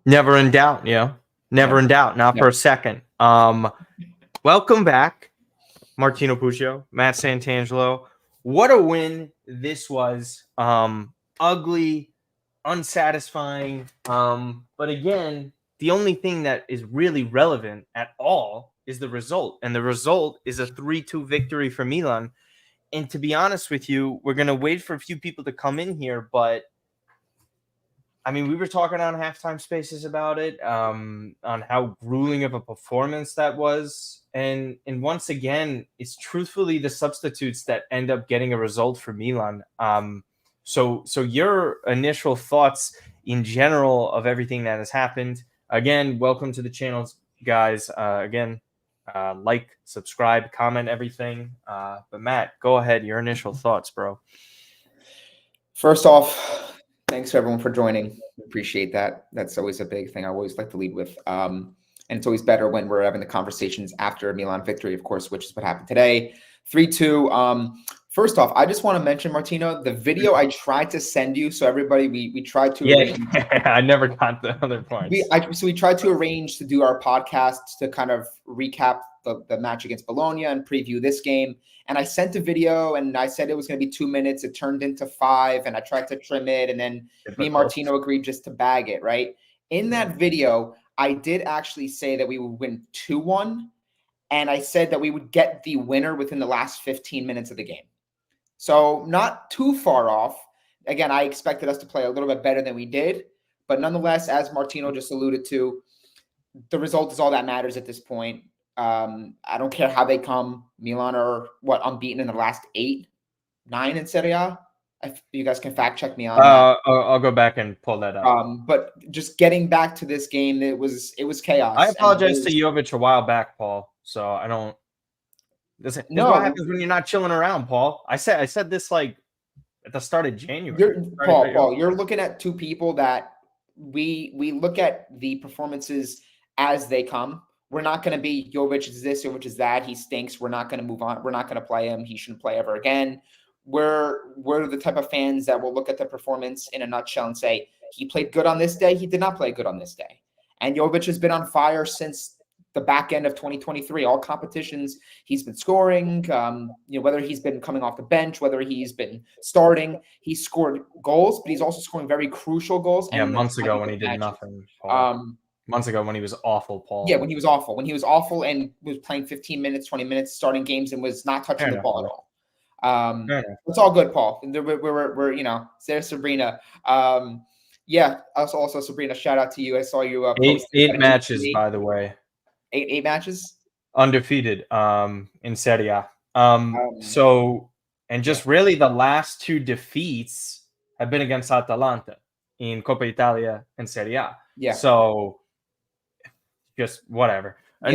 Never in doubt, never in doubt, not for a second. Welcome back, Martino Puccio, Matt Santangelo. What a win this was. Ugly, unsatisfying. But again, the only thing that is really relevant at all is the result. And the result is a 3-2 victory for Milan. And to be honest with you, we're going to wait for a few people to come in here, but I mean, we were talking on halftime spaces about it, on how grueling of a performance that was. And once again, it's truthfully the substitutes that end up getting a result for Milan. So your initial thoughts in general of everything that has happened. Again, welcome to the channel, guys. Like, subscribe, comment, everything. But Matt, go ahead. Your initial thoughts, bro. First off, thanks for everyone for joining. Appreciate that. That's always a big thing I always like to lead with. And it's always better when we're having the conversations after a Milan victory, of course, which is what happened today. 3-2. First off, I just want to mention, Martino, the video I tried to send you. So everybody, we tried to arrange. I never got the other points. So we tried to arrange to do our podcast to kind of recap the match against Bologna and preview this game. And I sent a video and I said it was going to be 2 minutes. It turned into 5 and I tried to trim it. And then me and Martino agreed just to bag it, right? In that video, I did actually say that we would win 2-1. And I said that we would get the winner within the last 15 minutes of the game. So not too far off. Again, I expected us to play a little bit better than we did. But nonetheless, as Martino just alluded to, the result is all that matters at this point. I don't care how they come. Milan are unbeaten in the last 8, 9 in Serie A. You guys can fact check me on that. I'll go back and pull that up. But just getting back to this game, it was chaos. I apologize to Jovic a while back, Paul. So I don't. This is what happens when you're not chilling around, Paul. I said this like at the start of January. Paul, you're looking at two people that we look at the performances as they come. We're not going to be Jovic is this, Jovic is that. He stinks. We're not going to move on. We're not going to play him. He shouldn't play ever again. We're the type of fans that will look at the performance in a nutshell and say, he played good on this day. He did not play good on this day. And Jovic has been on fire since the back end of 2023. All competitions, he's been scoring. Whether he's been coming off the bench, whether he's been starting, he's scored goals, but he's also scoring very crucial goals. Yeah, months ago when he did nothing. Months ago when he was awful, Paul. Yeah, when he was awful. When he was awful and was playing 15 minutes, 20 minutes, starting games and was not touching the ball at all. It's all good, Paul. We're there's Sabrina. Also Sabrina, shout out to you. I saw you eight matches, by the way. Eight matches? Undefeated in Serie A. Really the last 2 defeats have been against Atalanta in Coppa Italia and Serie A. Yeah. So just whatever. Yeah.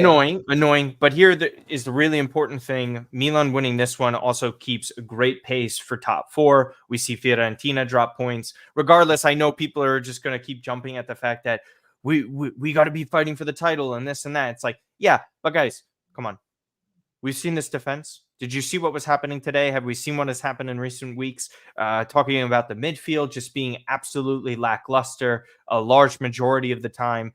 Annoying. But here is the really important thing. Milan winning this one also keeps a great pace for top 4. We see Fiorentina drop points. Regardless, I know people are just going to keep jumping at the fact that we got to be fighting for the title and this and that. It's like, yeah, but guys, come on. We've seen this defense. Did you see what was happening today? Have we seen what has happened in recent weeks? Talking about the midfield just being absolutely lackluster a large majority of the time.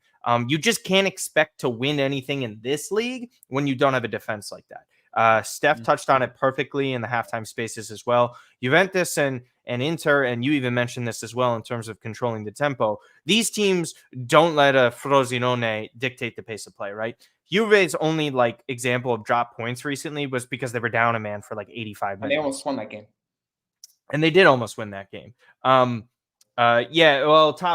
You just can't expect to win anything in this league when you don't have a defense like that. Steph touched on it perfectly in the halftime spaces as well. Juventus and Inter, and you even mentioned this as well in terms of controlling the tempo. These teams don't let a Frosinone dictate the pace of play, right? Juve's only example of drop points recently was because they were down a man for 85 minutes. And they almost won that game. And they did almost win that game. Top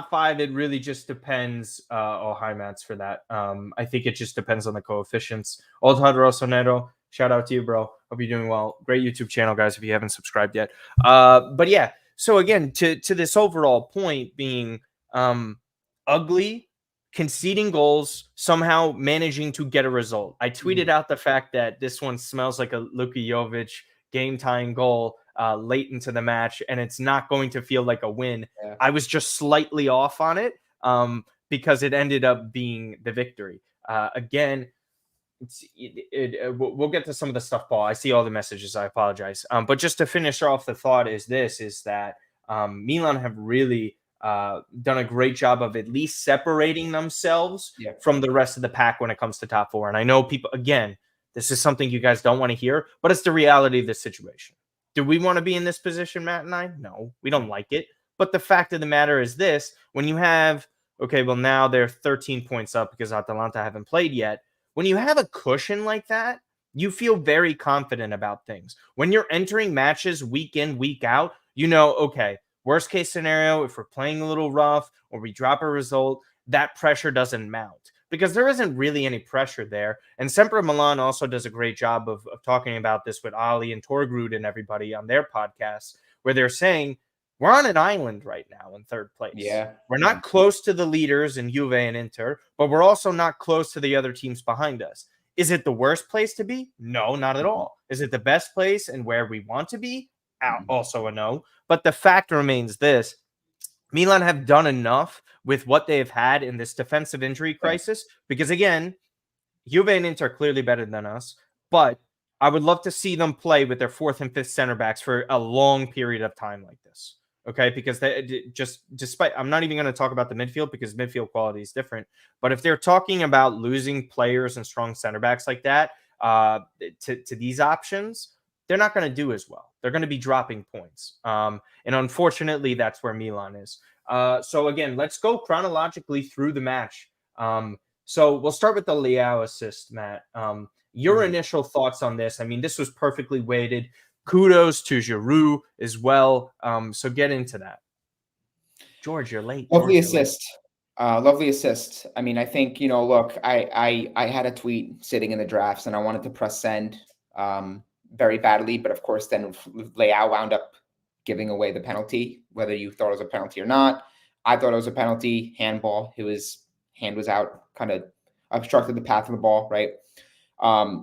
5, it really just depends. Hi, Mats, for that. I think it just depends on the coefficients. Old Hud Rossonero, shout out to you, bro. Hope you're doing well. Great YouTube channel, guys, if you haven't subscribed yet. So again, to this overall point being ugly, conceding goals, somehow managing to get a result. I tweeted out the fact that this one smells like a Luka Jović game-tying goal late into the match, and it's not going to feel like a win. Yeah. I was just slightly off on it because it ended up being the victory. Again, we'll get to some of the stuff, Paul. I see all the messages. I apologize. But just to finish off the thought is that Milan have really done a great job of at least separating themselves from the rest of the pack when it comes to top four. And I know people, again, this is something you guys don't want to hear, but it's the reality of the situation. Do we want to be in this position, Matt and I? No, we don't like it. But the fact of the matter is this: when you have, okay, well, now they're 13 points up because Atalanta haven't played yet. When you have a cushion like that, you feel very confident about things. When you're entering matches week in, week out, you know, okay, worst case scenario, if we're playing a little rough or we drop a result, that pressure doesn't mount because there isn't really any pressure there. And Sempre Milan also does a great job of talking about this with Ali and Torgrud and everybody on their podcasts, where they're saying we're on an island right now in third place. Yeah. We're not close to the leaders in Juve and Inter, but we're also not close to the other teams behind us. Is it the worst place to be? No, not at all. Is it the best place and where we want to be? Also a no. But the fact remains this: Milan have done enough with what they've had in this defensive injury crisis, because again, Juve and Inter are clearly better than us, but I would love to see them play with their fourth and fifth center backs for a long period of time like this. Okay, because they just, despite, I'm not even going to talk about the midfield because midfield quality is different. But if they're talking about losing players and strong center backs like that to these options, they're not going to do as well. They're going to be dropping points. And unfortunately, that's where Milan is. So again, let's go chronologically through the match. So we'll start with the Leão assist, Matt. Your initial thoughts on this? I mean, this was perfectly weighted. Kudos to Giroud as well. So get into that. George, you're late. Lovely assist. Lovely assist. I mean, I think, look, I had a tweet sitting in the drafts and I wanted to press send very badly. But of course, then Leão wound up giving away the penalty, whether you thought it was a penalty or not. I thought it was a penalty. Handball. His hand was out, kind of obstructed the path of the ball, right?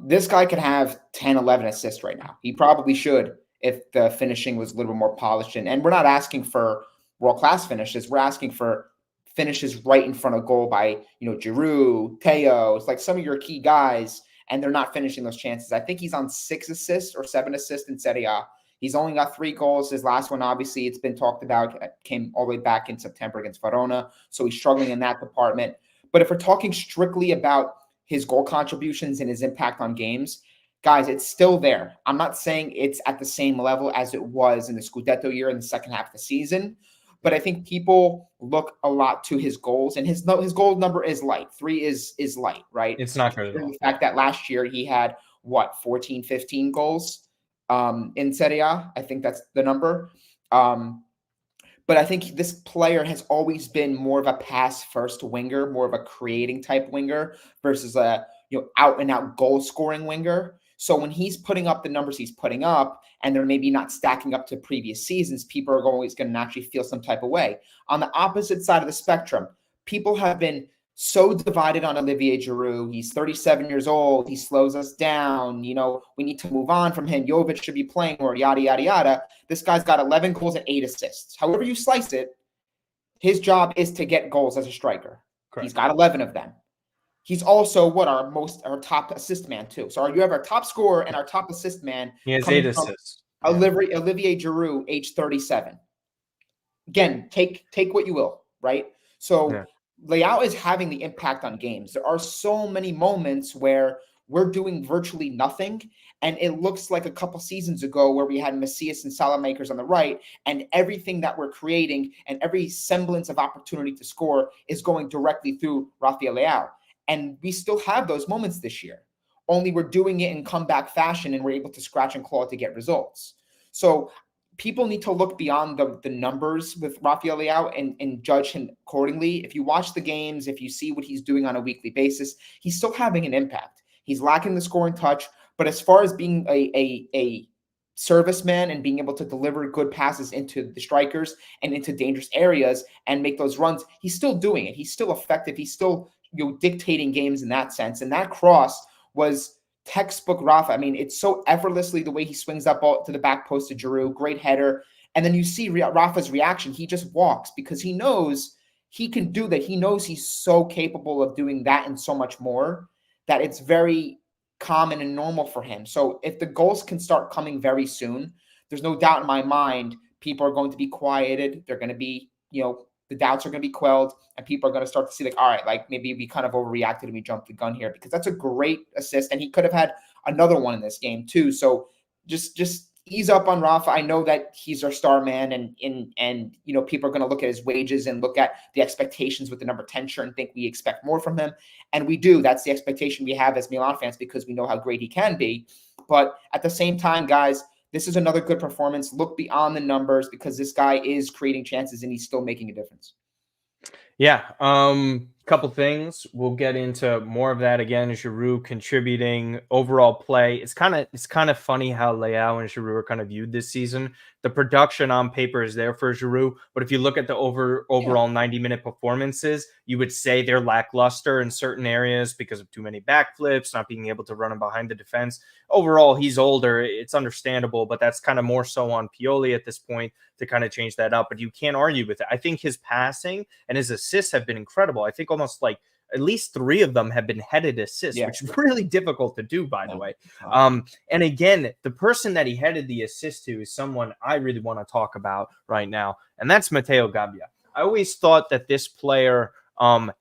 This guy could have 10, 11 assists right now. He probably should if the finishing was a little bit more polished. And we're not asking for world-class finishes. We're asking for finishes right in front of goal by, Giroud, Teo. It's like some of your key guys, and they're not finishing those chances. I think he's on 6 assists or 7 assists in Serie A. He's only got 3 goals. His last one, obviously, it's been talked about, came all the way back in September against Verona. So he's struggling in that department. But if we're talking strictly about his goal contributions and his impact on games, guys, it's still there. I'm not saying it's at the same level as it was in the Scudetto year in the second half of the season, but I think people look a lot to his goals, and his goal number is light. 3 is light, right? It's not good at all. The fact that last year he had, 14, 15 goals in Serie A? I think that's the number. But I think this player has always been more of a pass-first winger, more of a creating type winger versus a out-and-out goal-scoring winger. So when he's putting up the numbers he's putting up, and they're maybe not stacking up to previous seasons, people are always going to naturally feel some type of way. On the opposite side of the spectrum, people have been so divided on Olivier Giroud. He's 37 years old. He slows us down. We need to move on from him. Jovic should be playing more, yada, yada, yada. This guy's got 11 goals and 8 assists. However you slice it, his job is to get goals as a striker. Correct. He's got 11 of them. He's also our top assist man too. So you have our top scorer and our top assist man. He has 8 assists. Olivier Giroud, age 37. Again, take what you will, right? So yeah. Leão is having the impact on games. There are so many moments where we're doing virtually nothing, and it looks like a couple seasons ago where we had Messias and Salamakers on the right, and everything that we're creating and every semblance of opportunity to score is going directly through Rafael Leão. And we still have those moments this year, only we're doing it in comeback fashion, and we're able to scratch and claw to get results. So people need to look beyond the numbers with Rafael Leão and judge him accordingly. If you watch the games, if you see what he's doing on a weekly basis, he's still having an impact. He's lacking the scoring touch, but as far as being a serviceman and being able to deliver good passes into the strikers and into dangerous areas and make those runs, he's still doing it. He's still effective. He's still dictating games in that sense. And that cross was textbook Rafa. I mean, it's so effortlessly the way he swings that ball to the back post to Giroud, great header. And then you see Rafa's reaction. He just walks because he knows he can do that. He knows he's so capable of doing that and so much more that it's very common and normal for him. So if the goals can start coming very soon, there's no doubt in my mind, people are going to be quieted. They're going to be, the doubts are going to be quelled, and people are going to start to see like, all right, like maybe we kind of overreacted and we jumped the gun here, because that's a great assist, and he could have had another one in this game too. So just ease up on Rafa. I know that he's our star man, and people are going to look at his wages and look at the expectations with the number 10 shirt and think we expect more from him, and we do. That's the expectation we have as Milan fans, because we know how great he can be. But at the same time, guys, this is another good performance. Look beyond the numbers, because this guy is creating chances and he's still making a difference. Yeah. Couple things. We'll get into more of that again. Giroud contributing, overall play. It's kind of funny how Leão and Giroud are kind of viewed this season. The production on paper is there for Giroud, but if you look at the overall 90-minute performances, you would say they're lackluster in certain areas because of too many backflips, not being able to run him behind the defense. Overall, he's older. It's understandable, but that's kind of more so on Pioli at this point to kind of change that up. But you can't argue with it. I think his passing and his assists have been incredible. I think almost like at least 3 of them have been headed assists, which is really difficult to do, by the way. And again, the person that he headed the assist to is someone I really want to talk about right now, and that's Matteo Gabbia. I always thought that this player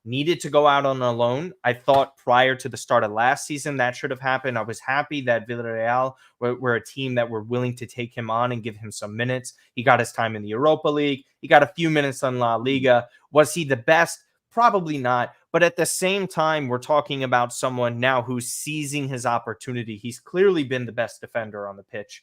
needed to go out on a loan. I thought prior to the start of last season that should have happened. I was happy that Villarreal were a team that were willing to take him on and give him some minutes. He got his time in the Europa League. He got a few minutes on La Liga. Was he the best? Probably not. But at the same time, we're talking about someone now who's seizing his opportunity. He's clearly been the best defender on the pitch.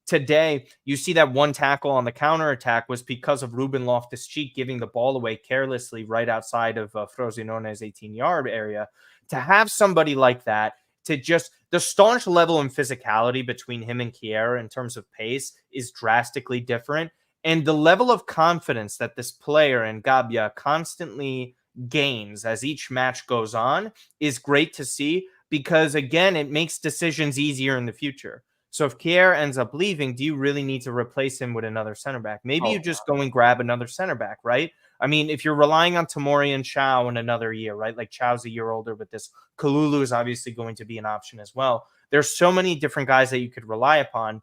Today, you see that one tackle on the counterattack was because of Ruben Loftus-Cheek giving the ball away carelessly right outside of Frosinone's 18-yard area. To have somebody like that, to just the staunch level and physicality between him and Kjaer in terms of pace is drastically different. And the level of confidence that this player and Gabbia constantly gains as each match goes on is great to see, because, again, it makes decisions easier in the future. So if Kjaer ends up leaving, do you really need to replace him with another center back? Maybe you just go and grab another center back, right? I mean, if you're relying on Tomori and Chao in another year, right? Like Chao's a year older with this. Kalulu is obviously going to be an option as well. There's so many different guys that you could rely upon.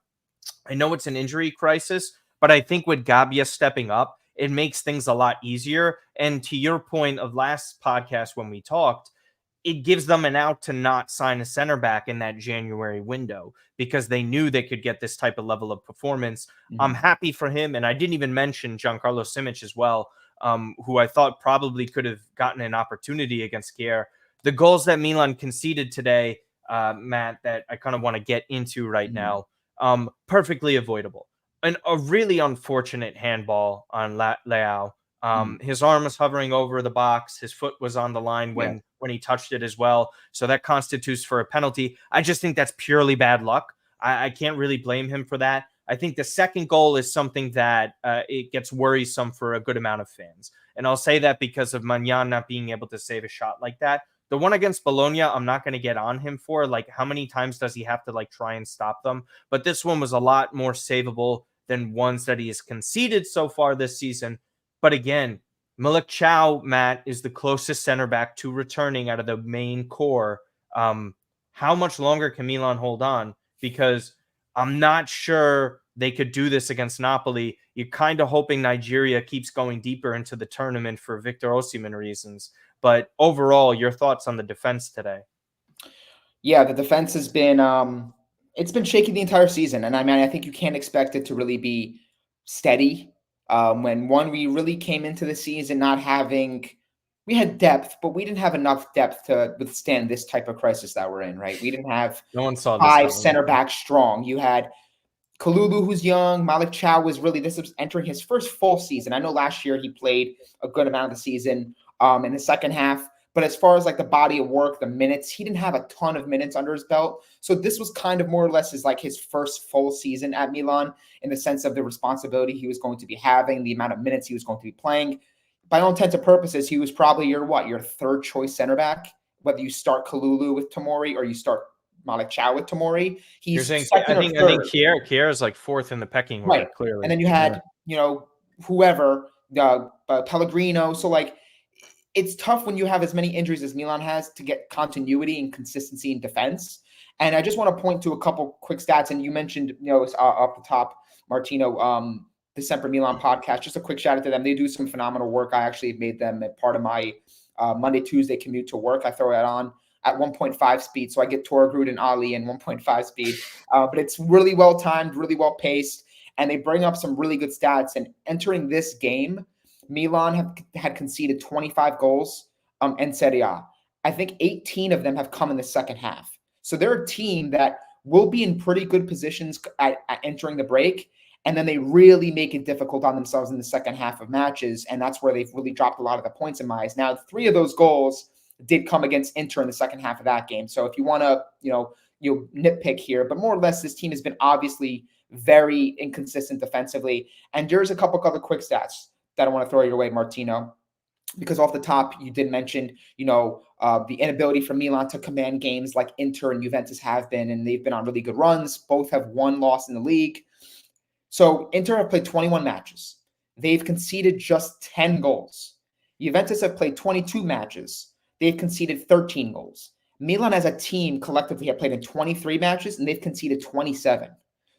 I know it's an injury crisis, but I think with Gabbia stepping up, it makes things a lot easier. And to your point of last podcast when we talked, it gives them an out to not sign a center back in that January window, because they knew they could get this type of level of performance. I'm happy for him. And I didn't even mention Giancarlo Simic as well, who I thought probably could have gotten an opportunity against Kjaer. The goals that Milan conceded today, Matt, that I kind of want to get into right now, perfectly avoidable. A really unfortunate handball on Leão. His arm was hovering over the box. His foot was on the line when he touched it as well. So that constitutes for a penalty. I just think that's purely bad luck. I can't really blame him for that. I think the second goal is something that it gets worrisome for a good amount of fans. And I'll say that because of Maignan not being able to save a shot like that. The one against Bologna, I'm not going to get on him for. Like, how many times does he have to try and stop them? But this one was a lot more savable than ones that he has conceded so far this season. But again, Malik Chow, Matt, is the closest center back to returning out of the main core. How much longer can Milan hold on? Because I'm not sure they could do this against Napoli. You're kind of hoping Nigeria keeps going deeper into the tournament for Victor Osimhen reasons. But overall, your thoughts on the defense today? Yeah, the defense has been it's been shaky the entire season. And I mean, I think you can't expect it to really be steady. When we really came into the season not having, we had depth, but we didn't have enough depth to withstand this type of crisis that we're in, right? We didn't have no one saw 5 center backs strong. You had Kalulu, who's young. Malik Chow this was entering his first full season. I know last year he played a good amount of the season in the second half. But as far as the body of work, the minutes, he didn't have a ton of minutes under his belt. So this was kind of more or less his first full season at Milan, in the sense of the responsibility he was going to be having, the amount of minutes he was going to be playing. By all intents and purposes, he was probably your third choice center back, whether you start Kalulu with Tomori or you start Malik Chow with Tomori. He's I think Kjaer is fourth in the pecking order, right? Clearly. And then you had whoever, Pellegrino. So it's tough when you have as many injuries as Milan has to get continuity and consistency in defense. And I just want to point to a couple quick stats. And you mentioned, off the top, Martino, December Milan podcast. Just a quick shout out to them. They do some phenomenal work. I actually made them a part of my Monday, Tuesday commute to work. I throw that on at 1.5 speed. So I get Torgrud and Ali in 1.5 speed. But it's really well timed, really well paced. And they bring up some really good stats. And entering this game, Milan had conceded 25 goals in Serie A. I think 18 of them have come in the second half. So they're a team that will be in pretty good positions at entering the break. And then they really make it difficult on themselves in the second half of matches. And that's where they've really dropped a lot of the points in my eyes. Now, 3 of those goals did come against Inter in the second half of that game. So if you want to, you nitpick here, but more or less, this team has been obviously very inconsistent defensively. And there's a couple other quick stats that I want to throw your way, Martino, because off the top, you did mention, the inability for Milan to command games like Inter and Juventus have been, and they've been on really good runs. Both have one loss in the league. So Inter have played 21 matches. They've conceded just 10 goals. Juventus have played 22 matches. They've conceded 13 goals. Milan as a team collectively have played in 23 matches, and they've conceded 27.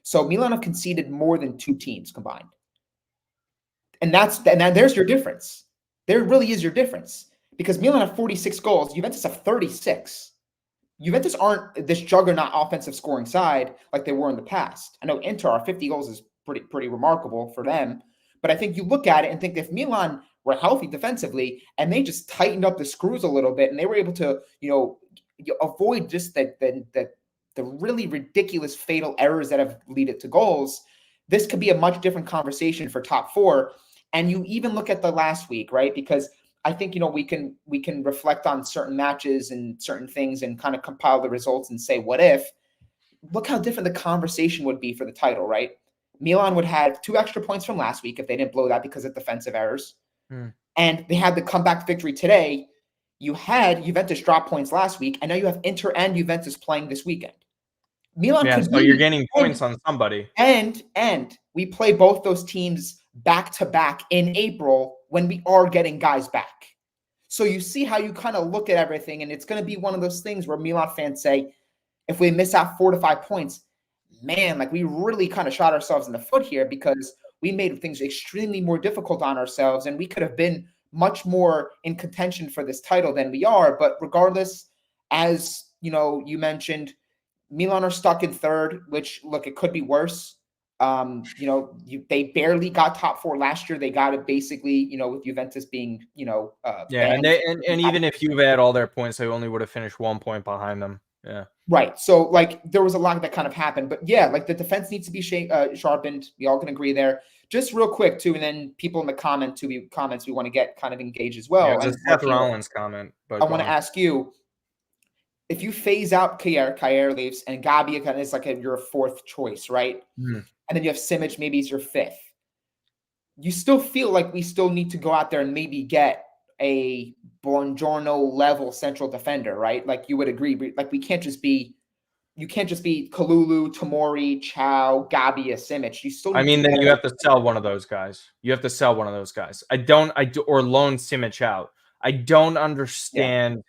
So Milan have conceded more than 2 teams combined. And there's your difference. There really is your difference. Because Milan have 46 goals. Juventus have 36. Juventus aren't this juggernaut offensive scoring side like they were in the past. I know Inter, our 50 goals is pretty remarkable for them. But I think you look at it and think if Milan were healthy defensively and they just tightened up the screws a little bit and they were able to, avoid just the really ridiculous fatal errors that have led it to goals, this could be a much different conversation for top 4. And you even look at the last week, right? Because I think, we can reflect on certain matches and certain things and kind of compile the results and say, what if? Look how different the conversation would be for the title, right? Milan would have 2 extra points from last week if they didn't blow that because of defensive errors. And they had the comeback victory today. You had Juventus drop points last week, and now you have Inter and Juventus playing this weekend. Milan so you're gaining points on somebody. And we play both those teams back to back in April when we are getting guys back. So you see how you kind of look at everything, and it's going to be one of those things where Milan fans say, if we miss out 4 to 5 points, man, like we really kind of shot ourselves in the foot here because we made things extremely more difficult on ourselves, and we could have been much more in contention for this title than we are. But regardless, as you mentioned, Milan are stuck in 3rd, which look, it could be worse. They barely got top 4 last year. They got it basically, with Juventus being, and even if Juve had all their points, they only would have finished 1 point behind them. Yeah. Right. So there was a lot that kind of happened, but yeah, the defense needs to be sharpened. We all can agree there. Just real quick too, and then people in the comments we want to get kind of engaged as well. Yeah, it's Seth Rollins comment. But I want to ask you, if you phase out Kjaer leaves and Gabbia kind of is your 4th choice, right? And then you have Simic, maybe he's your 5th. You still feel like we still need to go out there and maybe get a Buongiorno level central defender, right? You would agree, we can't just be, you can't just be Kalulu, Tomori, Chow, Gabbia, Simic. You still. Then you have to sell one of those guys. Or loan Simic out. I don't understand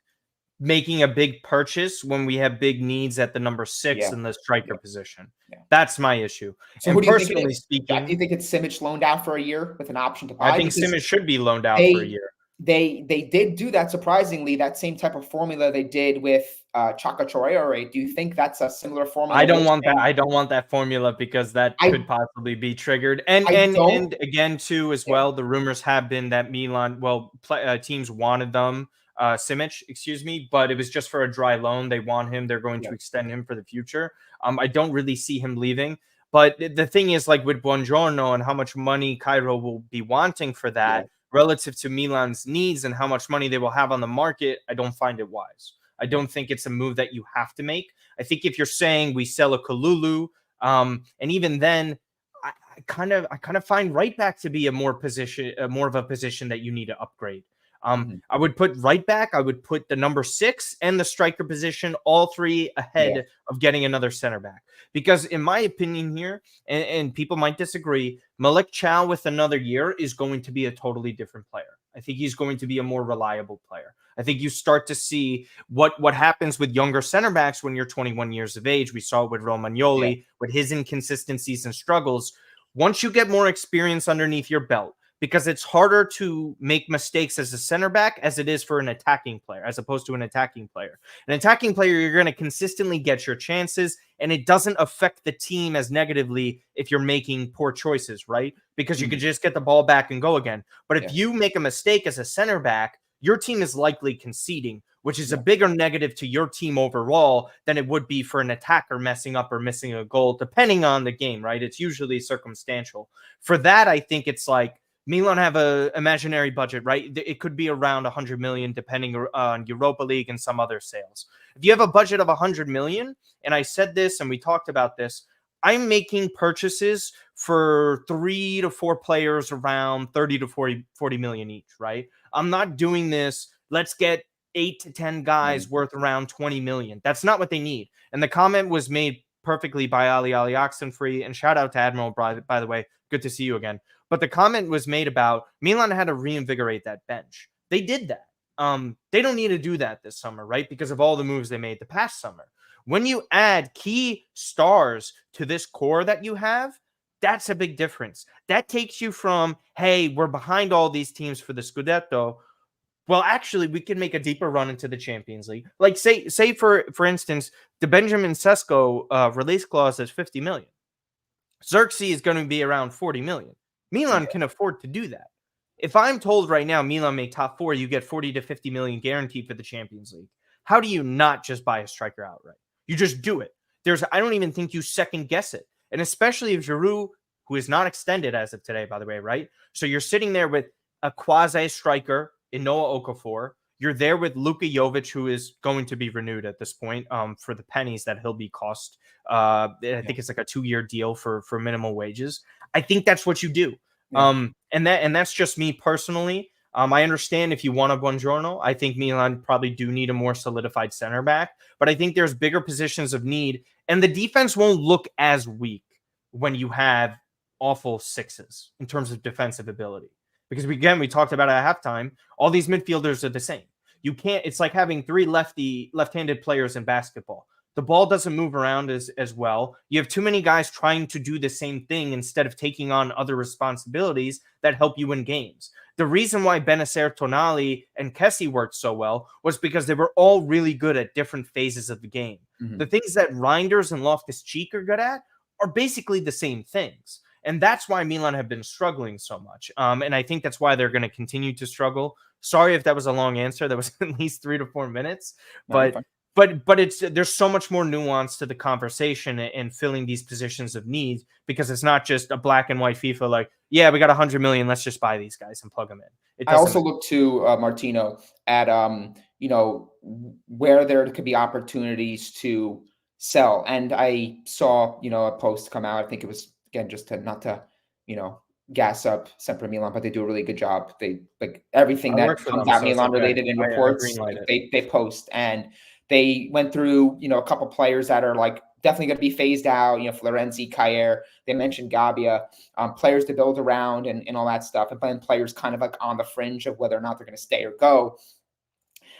making a big purchase when we have big needs at the number 6 in the striker position. That's my issue. So and personally speaking, do you think it's Simic loaned out for a year with an option to buy? I think Simic should be loaned out for a year. They did do that, surprisingly, that same type of formula they did with Chaka Traore. Do you think that's a similar formula? I don't want that. I don't want that formula because that could possibly be triggered. And again, too, as well, the rumors have been that Milan, teams wanted them, Simic, but it was just for a dry loan. They want him. They're going to extend him for the future. I don't really see him leaving. But the thing is, with Buongiorno and how much money Cairo will be wanting for that, relative to Milan's needs and how much money they will have on the market, I don't find it wise. I don't think it's a move that you have to make. I think if you're saying we sell a Kalulu, and even then, I kind of find right back to be more of a position that you need to upgrade. I would put right back. I would put the number 6 and the striker position, all 3 ahead of getting another center back. Because in my opinion here, and people might disagree, Malik Chow with another year is going to be a totally different player. I think he's going to be a more reliable player. I think you start to see what happens with younger center backs when you're 21 years of age. We saw it with Romagnoli, with his inconsistencies and struggles. once you get more experience underneath your belt, because it's harder to make mistakes as a center back as it is for an attacking player, as opposed to an attacking player. An attacking player, you're going to consistently get your chances, and it doesn't affect the team as negatively if you're making poor choices, right? Because you could just get the ball back and go again. But if you make a mistake as a center back, your team is likely conceding, which is a bigger negative to your team overall than it would be for an attacker messing up or missing a goal, depending on the game, right? It's usually circumstantial. For that, I think it's like, Milan have a imaginary budget, right? It could be around 100 million, depending on Europa League and some other sales. If you have a budget of 100 million, and I said this and we talked about this, I'm making purchases for 3 to 4 players around 30 to 40 million each, right? I'm not doing this. Let's get 8 to 10 guys worth around 20 million. That's not what they need. And the comment was made perfectly by Ali Oxenfree, and shout out to Admiral, by the way. Good to see you again. But the comment was made about Milan had to reinvigorate that bench. They did that. They don't need to do that this summer, right? Because of all the moves they made the past summer. When you add key stars to this core that you have, that's a big difference. That takes you from, hey, we're behind all these teams for the Scudetto. Well, actually, we can make a deeper run into the Champions League. Like, say for instance, the Benjamin Sesko release clause is 50 million. Xerxes is going to be around 40 million. Milan can afford to do that. If I'm told right now Milan make top 4, you get 40 to 50 million guaranteed for the Champions League. How do you not just buy a striker outright? You just do it. I don't even think you second guess it. And especially if Giroud, who is not extended as of today, by the way, right? So you're sitting there with a quasi striker in Noah Okafor. You're there with Luka Jovic, who is going to be renewed at this point for the pennies that he'll be cost. I think it's like a 2-year deal for minimal wages. I think that's what you do. And that's just me personally. I understand if you want a Buongiorno. I think Milan probably do need a more solidified center back, but I think there's bigger positions of need, and the defense won't look as weak when you have awful sixes in terms of defensive ability. Because we talked about it at halftime, all these midfielders are the same. You can't, it's like having 3 left-handed players in basketball. The ball doesn't move around as well. You have too many guys trying to do the same thing instead of taking on other responsibilities that help you win games. The reason why Benacer, Tonali, and Kessie worked so well was because they were all really good at different phases of the game. The things that Reinders and Loftus-Cheek are good at are basically the same things. And that's why Milan have been struggling so much. And I think that's why they're going to continue to struggle. Sorry if that was a long answer. That was at least 3 to 4 minutes. But there's so much more nuance to the conversation and filling these positions of need, because it's not just a black and white FIFA like, yeah, we got 100 million. Let's just buy these guys and plug them in. I also look to Martino at where there could be opportunities to sell. And I saw a post come out. I think it was, again, just to not to gas up Sempre Milan, but they do a really good job. They like everything that comes out Milan related in reports, they post, and they went through a couple players that are like definitely going to be phased out. Florenzi, Kjaer. They mentioned Gabbia, players to build around and all that stuff, and then players kind of like on the fringe of whether or not they're going to stay or go.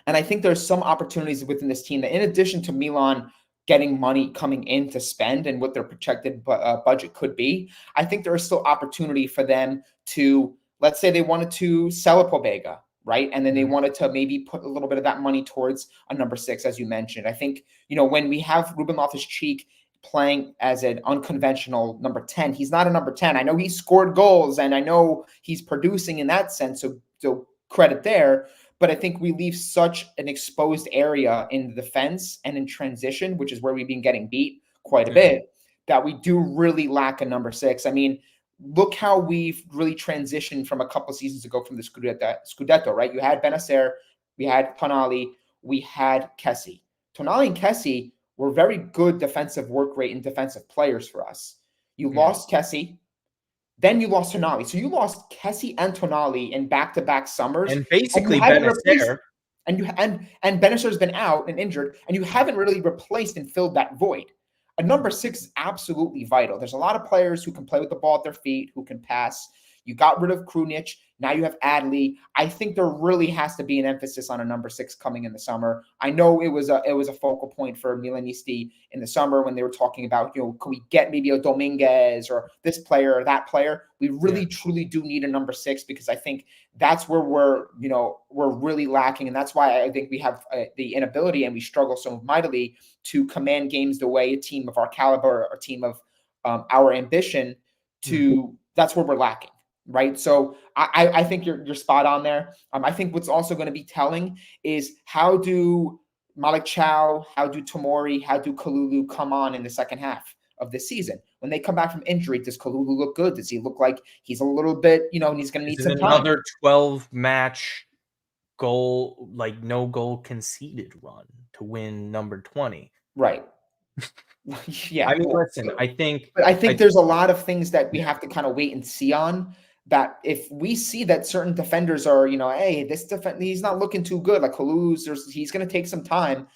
And I think there's some opportunities within this team that, in addition to Milan getting money coming in to spend and what their projected budget could be, I think there is still opportunity for them to, let's say they wanted to sell a Pobega, right? And then they wanted to maybe put a little bit of that money towards a number 6, as you mentioned. I think, when we have Ruben Loftus-Cheek playing as an unconventional number 10, he's not a number 10. I know he scored goals and I know he's producing in that sense, so credit there. But I think we leave such an exposed area in the defense and in transition, which is where we've been getting beat quite a bit, that we do really lack a number 6. I mean, look how we've really transitioned from a couple of seasons ago from the Scudetto, right? You had Benacer, we had Tonali, we had Kessie. Tonali and Kessie were very good defensive work rate and defensive players for us. You lost Kessie. Then you lost Tonali. So you lost Kessie and Tonali in back-to-back summers. And basically Benacer. And Benacer's been out and injured, and you haven't really replaced and filled that void. A number 6 is absolutely vital. There's a lot of players who can play with the ball at their feet, who can pass. You got rid of Krunic. Now you have Adley. I think there really has to be an emphasis on a number 6 coming in the summer. I know it was a focal point for Milanisti in the summer when they were talking about, can we get maybe a Dominguez or this player or that player? We really truly do need a number 6, because I think that's where we're really lacking, and that's why I think we have the inability, and we struggle so mightily to command games the way a team of our caliber, a team of our ambition to. That's where we're lacking. Right. So I think you're spot on there. I think what's also going to be telling is how do Malik Chow, how do Tomori, how do Kalulu come on in the second half of this season? When they come back from injury, does Kalulu look good? Does he look like he's a little bit, and he's going to need some time? Another 12-match goal, like no goal conceded run to win number 20. Right. Yeah. I mean, listen, I think there's a lot of things that we have to kind of wait and see on. That if we see that certain defenders are, hey, this defender, he's not looking too good, like Kaluz, he's going to take some time.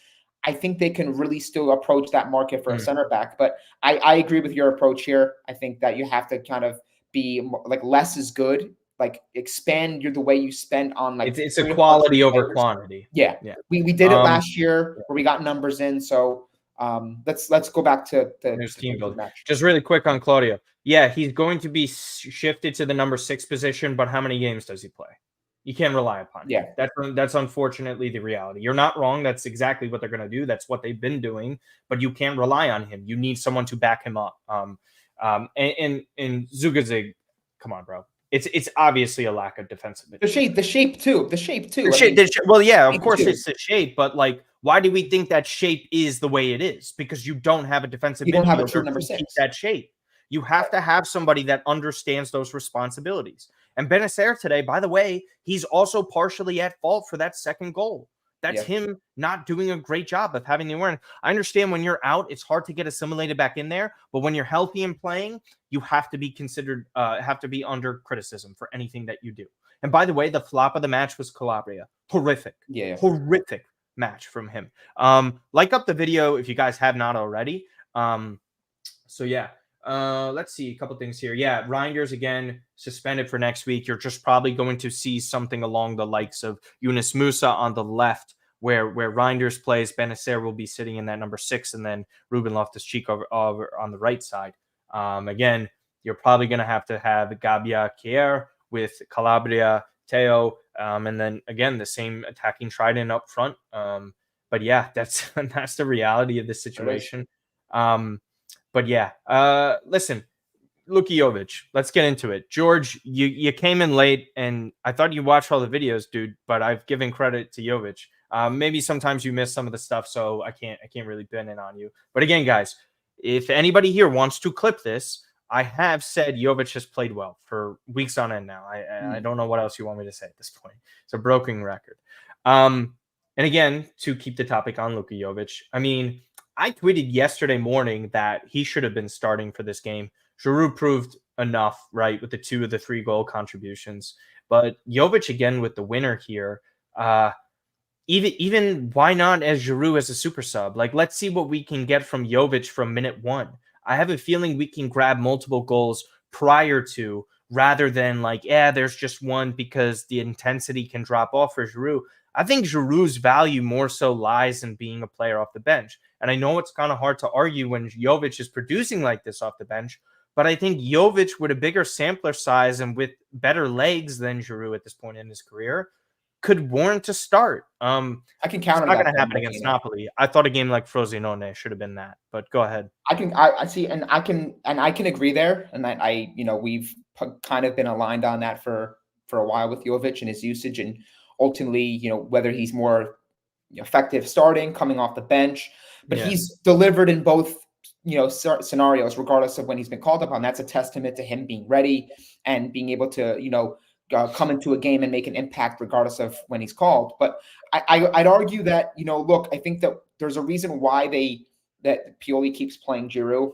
I think they can really still approach that market for a center back. But I agree with your approach here. I think that you have to kind of be like less is good. Like expand the way you spend on like it's a quality over quantity. Yeah. We did it last year where we got numbers in. So let's go back to the team building match. Just really quick on Claudio. Yeah, he's going to be shifted to the number 6 position, but how many games does he play? You can't rely upon him. That's unfortunately the reality. You're not wrong. That's exactly what they're going to do. That's what they've been doing, but you can't rely on him. You need someone to back him up. And Zugazig, come on, bro. It's obviously a lack of defensive. The shape too. Well, yeah, of course it's the shape, but like, why do we think that shape is the way it is? Because you don't have a defensive. You don't have a true number 6. That shape. You have to have somebody that understands those responsibilities. And Benacer today, by the way, he's also partially at fault for that second goal. That's him not doing a great job of having the awareness. I understand when you're out, it's hard to get assimilated back in there. But when you're healthy and playing, you have to be considered, have to be under criticism for anything that you do. And by the way, the flop of the match was Calabria. Horrific. Horrific match from him. Like up the video if you guys have not already. Let's see a couple things here. Reinders again suspended for next week. You're just probably going to see something along the likes of Yunus Musa on the left, where Reinders plays. Benacer will be sitting in that number 6, and then Ruben Loftus-Cheek over on the right side. Again, you're probably going to have Gabbia Kier with Calabria, Teo, and then again the same attacking trident up front. But yeah, that's the reality of the situation. Listen, Luka Jović, let's get into it. George, you came in late, and I thought you watched all the videos, dude, but I've given credit to Jović. Maybe sometimes you miss some of the stuff, so I can't really bend in on you. But again, guys, if anybody here wants to clip this, I have said Jović has played well for weeks on end now. I don't know what else you want me to say at this point. It's a broken record. And again, to keep the topic on Luka Jović, I mean, I tweeted yesterday morning that he should have been starting for this game. Giroud proved enough, right, with the 2 of the 3 goal contributions. But Jović again with the winner here. Even why not as Giroud as a super sub? Like, let's see what we can get from Jović from minute 1. I have a feeling we can grab multiple goals prior to, rather than like, there's just one because the intensity can drop off for Giroud. I think Giroud's value more so lies in being a player off the bench. And I know it's kind of hard to argue when Jović is producing like this off the bench, but I think Jović with a bigger sampler size and with better legs than Giroud at this point in his career could warrant to start. I can counter. It's not going to happen against Napoli. I thought a game like Frosinone should have been that, but go ahead. I see, and I can agree there. And we've kind of been aligned on that for a while with Jović and his usage, and ultimately, whether he's more effective starting, coming off the bench, but he's delivered in both, scenarios, regardless of when he's been called upon. That's a testament to him being ready and being able to, come into a game and make an impact regardless of when he's called. But I'd argue that, look, I think that there's a reason why that Pioli keeps playing Giroud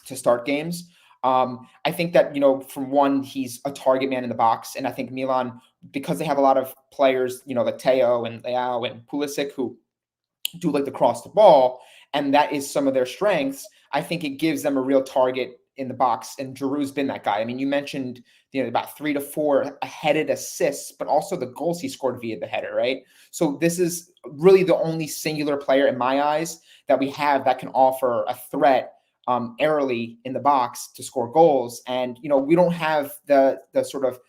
to start games. I think that, from one, he's a target man in the box. And I think Milan, because they have a lot of players, like Teo and Leão and Pulisic, who do like to cross the ball, and that is some of their strengths, I think it gives them a real target in the box, and Giroud's been that guy. I mean, you mentioned about 3 to 4 headed assists, but also the goals he scored via the header, right? So this is really the only singular player in my eyes that we have that can offer a threat early in the box to score goals. And we don't have the sort of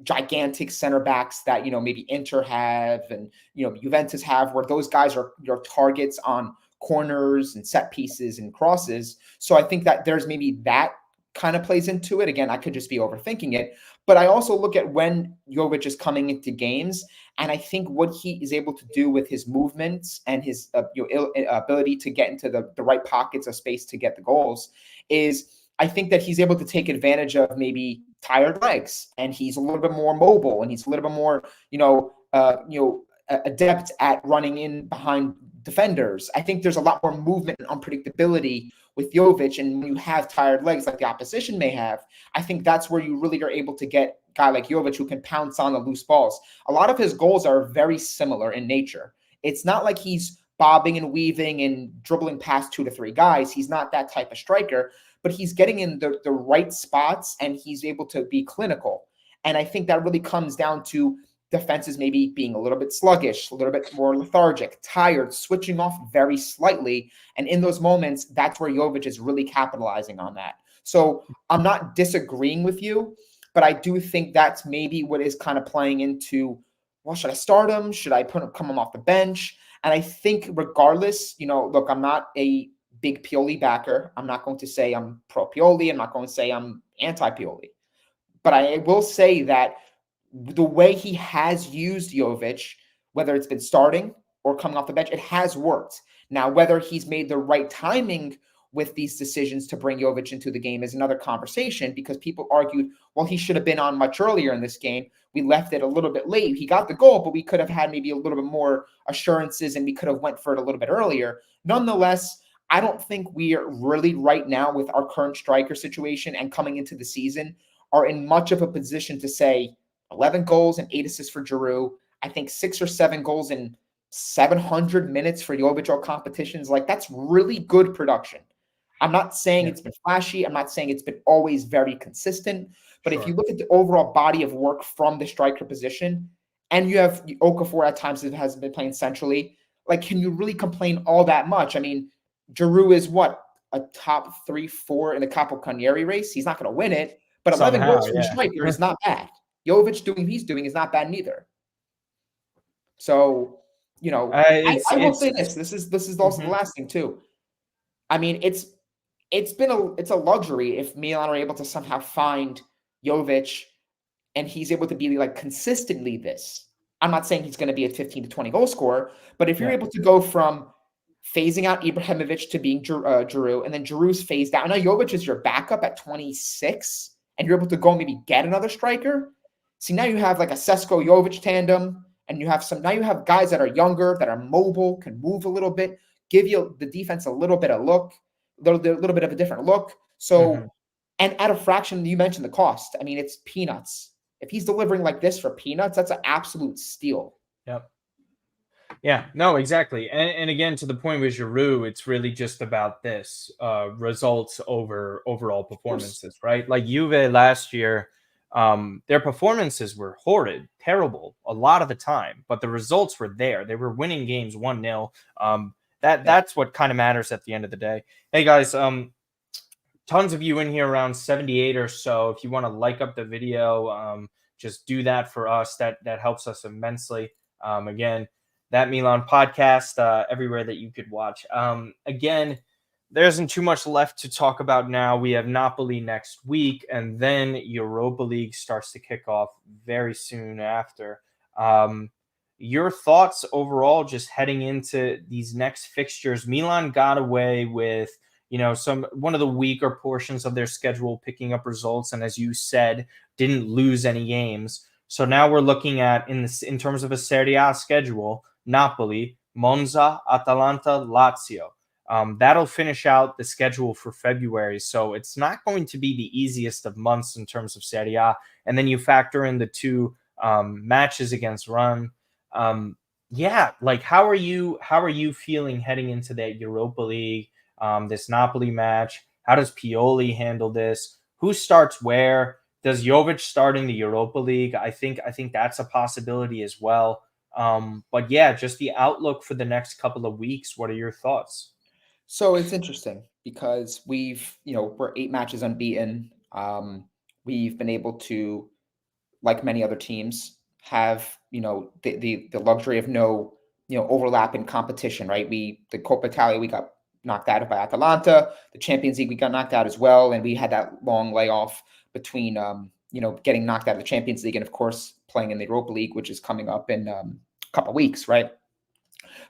gigantic center backs that maybe Inter have and Juventus have, where those guys are your targets on corners and set pieces and crosses. So I think that there's maybe that kind of plays into it. Again, I could just be overthinking it, but I also look at when Jovic is coming into games, and I think what he is able to do with his movements and his ability to get into the right pockets of space to get the goals is, I think that he's able to take advantage of maybe tired legs, and he's a little bit more mobile, and he's a little bit more adept at running in behind defenders. I think there's a lot more movement and unpredictability with Jovic, and when you have tired legs like the opposition may have, I think that's where you really are able to get a guy like Jovic who can pounce on the loose balls. A lot of his goals are very similar in nature. It's not like he's bobbing and weaving and dribbling past 2 to 3 guys. He's not that type of striker, but he's getting in the right spots, and he's able to be clinical. And I think that really comes down to defenses maybe being a little bit sluggish, a little bit more lethargic, tired, switching off very slightly. And in those moments, that's where Jovic is really capitalizing on that. So I'm not disagreeing with you, but I do think that's maybe what is kind of playing into, well, should I start him? Should I come him off the bench? And I think regardless, look, I'm not a big Pioli backer. I'm not going to say I'm pro Pioli. I'm not going to say I'm anti Pioli. But I will say that the way he has used Jovic, whether it's been starting or coming off the bench, it has worked. Now, whether he's made the right timing with these decisions to bring Jovic into the game is another conversation, because people argued, well, he should have been on much earlier in this game. We left it a little bit late. He got the goal, but we could have had maybe a little bit more assurances, and we could have went for it a little bit earlier. Nonetheless, I don't think we are really right now, with our current striker situation and coming into the season, are in much of a position to say 11 goals and 8 assists for Giroud. I think 6 or 7 goals in 700 minutes for Jovic all competitions. Like, that's really good production. I'm not saying it's been flashy. I'm not saying it's been always very consistent. But if you look at the overall body of work from the striker position, and you have Okafor at times that hasn't been playing centrally, like, can you really complain all that much? I mean, Giroud is what? A top 3, 4 in the Capocannoniere race? He's not going to win it, but 11 goals from a striker is not bad. Jovic doing what he's doing is not bad neither. So, I will say this. This is also the last thing too. I mean, it's a luxury if Milan are able to somehow find Jovic, and he's able to be like consistently this. I'm not saying he's going to be a 15 to 20 goal scorer, but if you're able to go from phasing out Ibrahimovic to being Giroud, and then Giroud's phased out. Now Jovic is your backup at 26, and you're able to go and maybe get another striker. See, now you have like a Sesko-Jovic tandem, and now you have guys that are younger, that are mobile, can move a little bit, give you the defense a little bit of look, a little bit of a different look. So, and at a fraction, you mentioned the cost. I mean, it's peanuts. If he's delivering like this for peanuts, that's an absolute steal. Yep. Yeah, no, exactly. And again, to the point with Giroud, it's really just about this results over overall performances, right? Like Juve last year, their performances were horrid, terrible a lot of the time, but the results were there. They were winning games 1-0. That's what kind of matters at the end of the day. Hey guys, tons of you in here, around 78 or so. If you want to like up the video, just do that for us. That helps us immensely. Again, That Milan podcast, everywhere that you could watch. Again, there isn't too much left to talk about now. We have Napoli next week, and then Europa League starts to kick off very soon after. Your thoughts overall, just heading into these next fixtures? Milan got away with, one of the weaker portions of their schedule, picking up results, and as you said, didn't lose any games. So now we're looking at, in terms of a Serie A schedule, Napoli, Monza, Atalanta, Lazio. That'll finish out the schedule for February. So it's not going to be the easiest of months in terms of Serie A. And then you factor in the 2 matches against Rome. How are you feeling heading into that Europa League, this Napoli match? How does Pioli handle this? Who starts where? Does Jovic start in the Europa League? I think that's a possibility as well. But yeah, just the outlook for the next couple of weeks. What are your thoughts? So it's interesting because we're 8 matches unbeaten. We've been able to, like many other teams, have the luxury of no overlap in competition, right? The Coppa Italia, we got knocked out by Atalanta. The Champions League, we got knocked out as well, and we had that long layoff between getting knocked out of the Champions League and of course playing in the Europa League, which is coming up in a couple of weeks, right?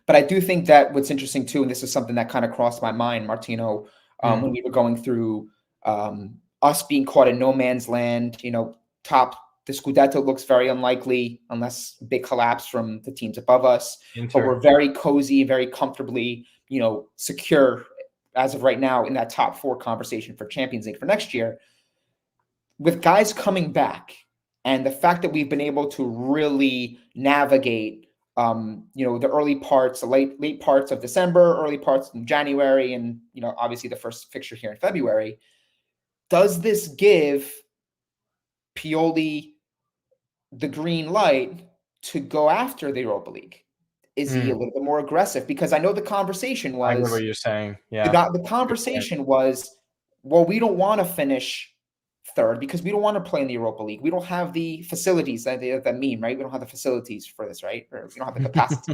But I do think that what's interesting too, and this is something that kind of crossed my mind, Martino, when we were going through us being caught in no man's land, the Scudetto looks very unlikely unless big collapse from the teams above us. But we're very cozy, very comfortably, secure as of right now in that top 4 conversation for Champions League for next year. With guys coming back and the fact that we've been able to really navigate the early parts, the late parts of December, early parts in January, and obviously the first fixture here in February. Does this give Pioli the green light to go after the Europa League? Is he a little bit more aggressive? Because I know the conversation was. I know what you're saying. Yeah. The conversation was, well, we don't want to finish third because we don't want to play in the Europa League. We don't have the facilities that mean, right? We don't have the facilities for this, right? Or we don't have the capacity.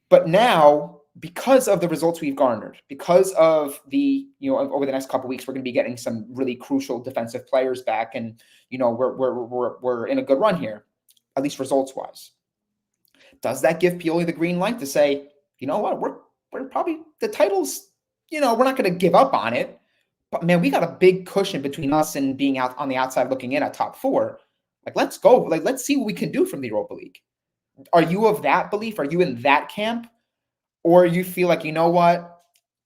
But now, because of the results we've garnered, because of the, over the next couple of weeks, we're going to be getting some really crucial defensive players back, and we're in a good run here, at least results wise. Does that give Pioli the green light to say, you know what, we're probably the titles, we're not going to give up on it. But man, we got a big cushion between us and being out on the outside looking in at top 4. Like, let's go. Like, let's see what we can do from the Europa League. Are you of that belief? Are you in that camp? Or you feel like, you know what?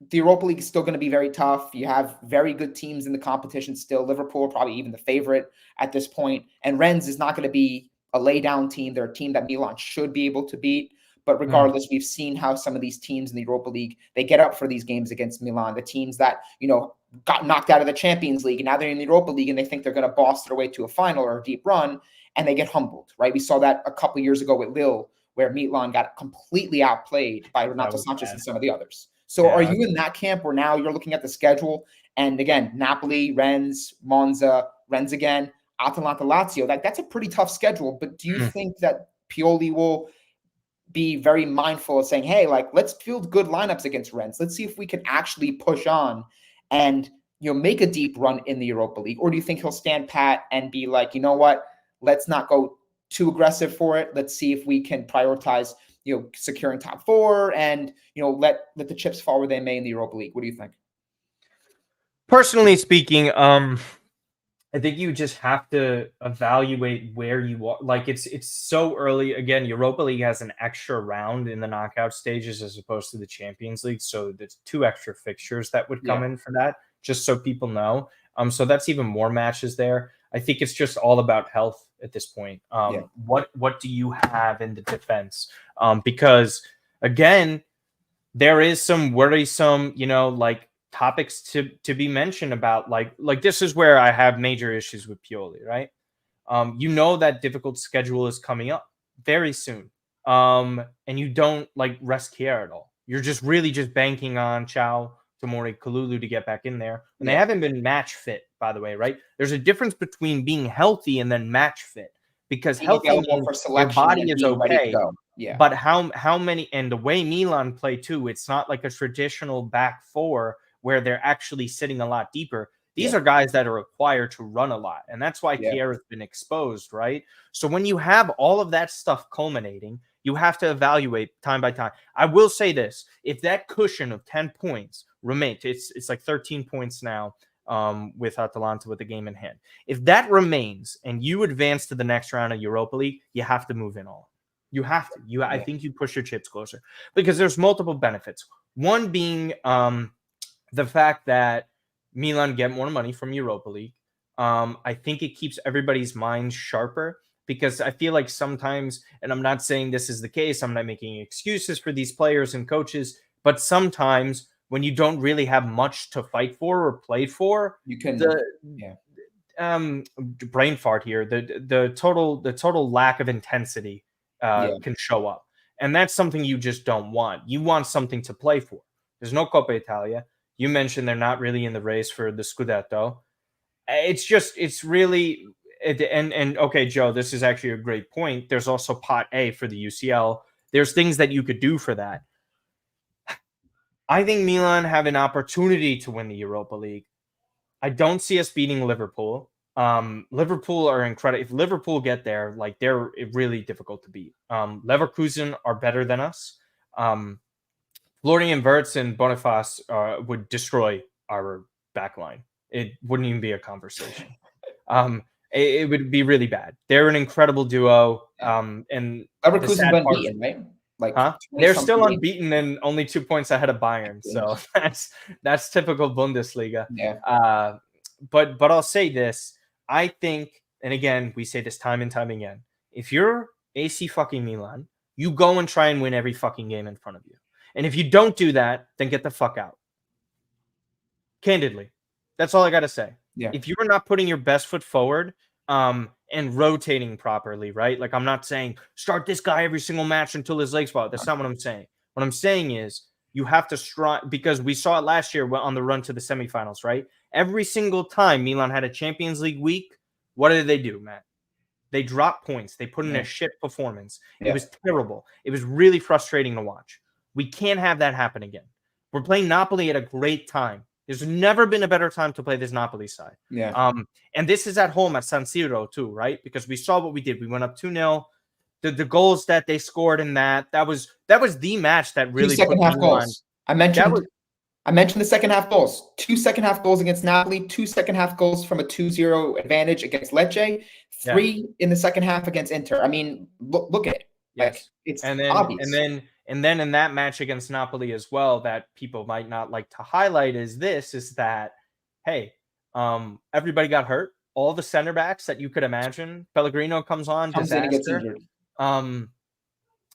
The Europa League is still going to be very tough. You have very good teams in the competition still. Liverpool, probably even the favorite at this point. And Rennes is not going to be a laydown team. They're a team that Milan should be able to beat. But regardless, we've seen how some of these teams in the Europa League, they get up for these games against Milan. The teams that, got knocked out of the Champions League and now they're in the Europa League and they think they're going to boss their way to a final or a deep run, and they get humbled, right? We saw that a couple of years ago with Lille, where Milan got completely outplayed by Renato Sanchez and some of the others. So are you in that camp where now you're looking at the schedule and again, Napoli, Rennes, Monza, Rennes again, Atalanta, Lazio, that's a pretty tough schedule. But do you think that Pioli will be very mindful of saying, hey, let's field good lineups against Rennes. Let's see if we can actually push on and make a deep run in the Europa League? Or do you think he'll stand pat and be like, you know what, let's not go too aggressive for it. Let's see if we can prioritize, securing top 4 and, let the chips fall where they may in the Europa League. What do you think? Personally speaking, I think you just have to evaluate where you are. Like, it's so early. Again, Europa League has an extra round in the knockout stages as opposed to the Champions League. So there's 2 extra fixtures that would come in for that, just so people know. So that's even more matches there. I think it's just all about health at this point. What do you have in the defense? Because again, there is some worrisome, topics to be mentioned about, like this is where I have major issues with Pioli, right? That difficult schedule is coming up very soon. And you don't rest Kier at all. You're just really just banking on Chow, Tomori, Kalulu to get back in there. And they haven't been match fit, by the way, right? There's a difference between being healthy and then match fit, because healthy means your body is okay. But how many, and the way Milan play too, it's not like a traditional back 4 where they're actually sitting a lot deeper. These are guys that are required to run a lot. And that's why Kier has been exposed, right? So when you have all of that stuff culminating, you have to evaluate time by time. I will say this. If that cushion of 10 points remains, it's like 13 points now with Atalanta with the game in hand. If that remains and you advance to the next round of Europa League, you have to move in all. You have to. I think you push your chips closer because there's multiple benefits. One being the fact that Milan get more money from Europa League. I think it keeps everybody's minds sharper, because I feel like sometimes, and I'm not saying this is the case, I'm not making excuses for these players and coaches, but sometimes when you don't really have much to fight for or play for, You can, brain fart here. The total lack of intensity can show up, and that's something you just don't want. You want something to play for. There's no Coppa Italia. You mentioned they're not really in the race for the Scudetto. It's really and okay, Joe, this is actually a great point. There's also Pot A for the UCL. There's things that you could do for that. I think Milan have an opportunity to win the Europa League. I don't see us beating Liverpool. Liverpool are incredible. If Liverpool get there, like, they're really difficult to beat. Leverkusen are better than us. Florian Wirtz and Boniface would destroy our back line. It wouldn't even be a conversation. It would be really bad. They're an incredible duo. And Leverkusen been beaten, right? Like, they're still unbeaten and only 2 points ahead of Bayern. So that's typical Bundesliga. Yeah. But I'll say this. I think, and again, we say this time and time again, if you're AC fucking Milan, you go and try and win every fucking game in front of you. And if you don't do that, then get the fuck out. Candidly. That's all I got to say. Yeah. If you're not putting your best foot forward and rotating properly, right? Like, I'm not saying start this guy every single match until his legs fall. That's not what I'm saying. What I'm saying is you have to strive, because we saw it last year on the run to the semifinals, right? Every single time Milan had a Champions League week, what did they do, Matt? They dropped points. They put in a shit performance. It was terrible. It was really frustrating to watch. We can't have that happen again. We're playing Napoli at a great time. There's never been a better time to play this Napoli side. Yeah. And this is at home at San Siro too, right? Because we saw what we did. We went up 2-0. The goals that they scored in that was the match that really put second half goals. I mentioned the second half goals. 2 second half goals against Napoli, 2 second half goals from a 2-0 advantage against Lecce, 3 in the second half against Inter. I mean, look at it. Yes. Like, it's and then obvious. And then in that match against Napoli as well, that people might not like to highlight is that, hey, everybody got hurt. All the center backs that you could imagine. Pellegrino comes in and gets injured.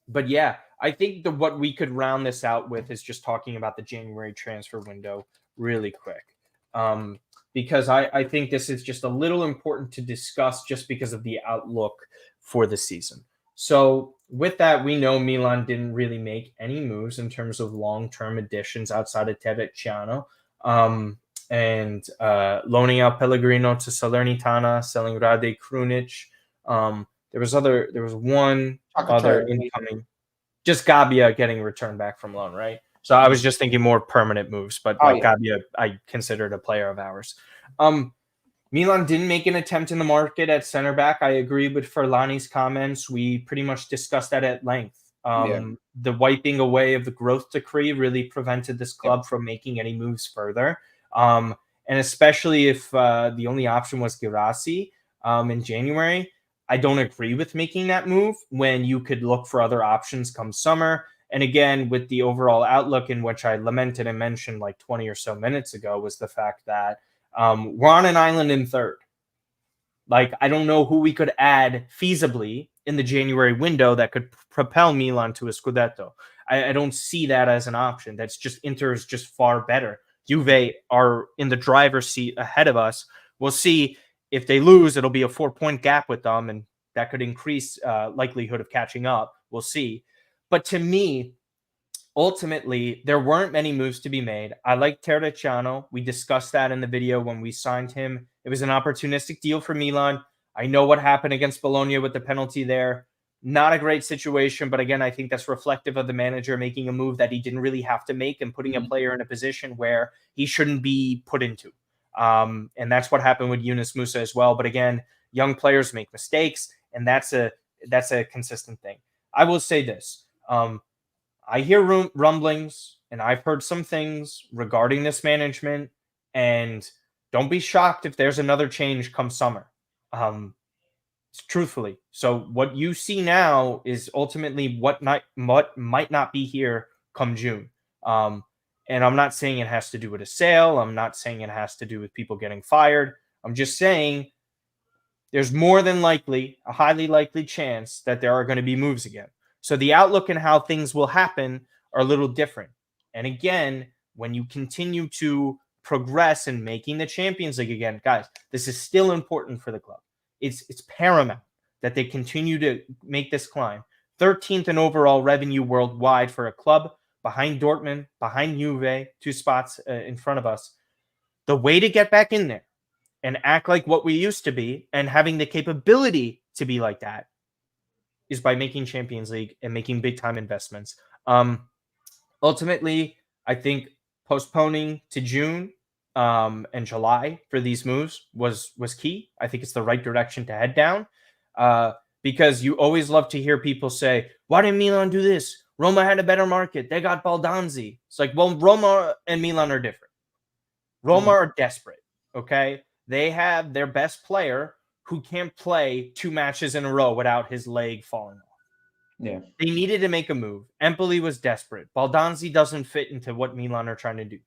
But yeah, I think what we could round this out with is just talking about the January transfer window really quick. Because I think this is just a little important to discuss just because of the outlook for the season. So with that, we know Milan didn't really make any moves in terms of long-term additions outside of Terracciano. And loaning out Pellegrino to Salernitana, selling Rade Krunic. There was one other incoming, just Gabbia getting returned back from loan, right? So I was just thinking more permanent moves, but Gabbia, I considered a player of ours. Milan didn't make an attempt in the market at center back. I agree with Ferlani's comments. We pretty much discussed that at length. The wiping away of the growth decree really prevented this club from making any moves further. And especially if the only option was Girassi in January, I don't agree with making that move when you could look for other options come summer. And again, with the overall outlook, in which I lamented and mentioned like 20 or so minutes ago, was the fact that we're on an island in third. Like, I don't know who we could add feasibly in the January window that could propel Milan to a Scudetto. I don't see that as an option. That's just, Inter is just far better. Juve are in the driver's seat ahead of us. We'll see. If they lose, it'll be a 4-point gap with them, and that could increase likelihood of catching up. We'll see. But to me, ultimately, there weren't many moves to be made. I like Terracciano. We discussed that in the video when we signed him. It was an opportunistic deal for Milan. I know what happened against Bologna with the penalty there. Not a great situation, but again, I think that's reflective of the manager making a move that he didn't really have to make and putting a player in a position where he shouldn't be put into. And that's what happened with Yunus Musa as well. But again, young players make mistakes, and that's a consistent thing. I will say this. I hear rumblings, and I've heard some things regarding this management, and don't be shocked if there's another change come summer. Truthfully. So what you see now is ultimately what might not be here come June. And I'm not saying it has to do with a sale. I'm not saying it has to do with people getting fired. I'm just saying there's more than likely, a highly likely chance that there are going to be moves again. So the outlook and how things will happen are a little different. And again, when you continue to progress in making the Champions League again, guys, this is still important for the club. It's paramount that they continue to make this climb. 13th in overall revenue worldwide for a club, behind Dortmund, behind Juve, 2 spots in front of us. The way to get back in there and act like what we used to be and having the capability to be like that is by making Champions League and making big-time investments. Ultimately, I think postponing to June and July for these moves was key. I think it's the right direction to head down because you always love to hear people say, why didn't Milan do this? Roma had a better market. They got Baldanzi. It's like, well, Roma and Milan are different. Roma are desperate, okay? They have their best player who can't play 2 matches in a row without his leg falling off. Yeah. They needed to make a move. Empoli was desperate. Baldanzi doesn't fit into what Milan are trying to do.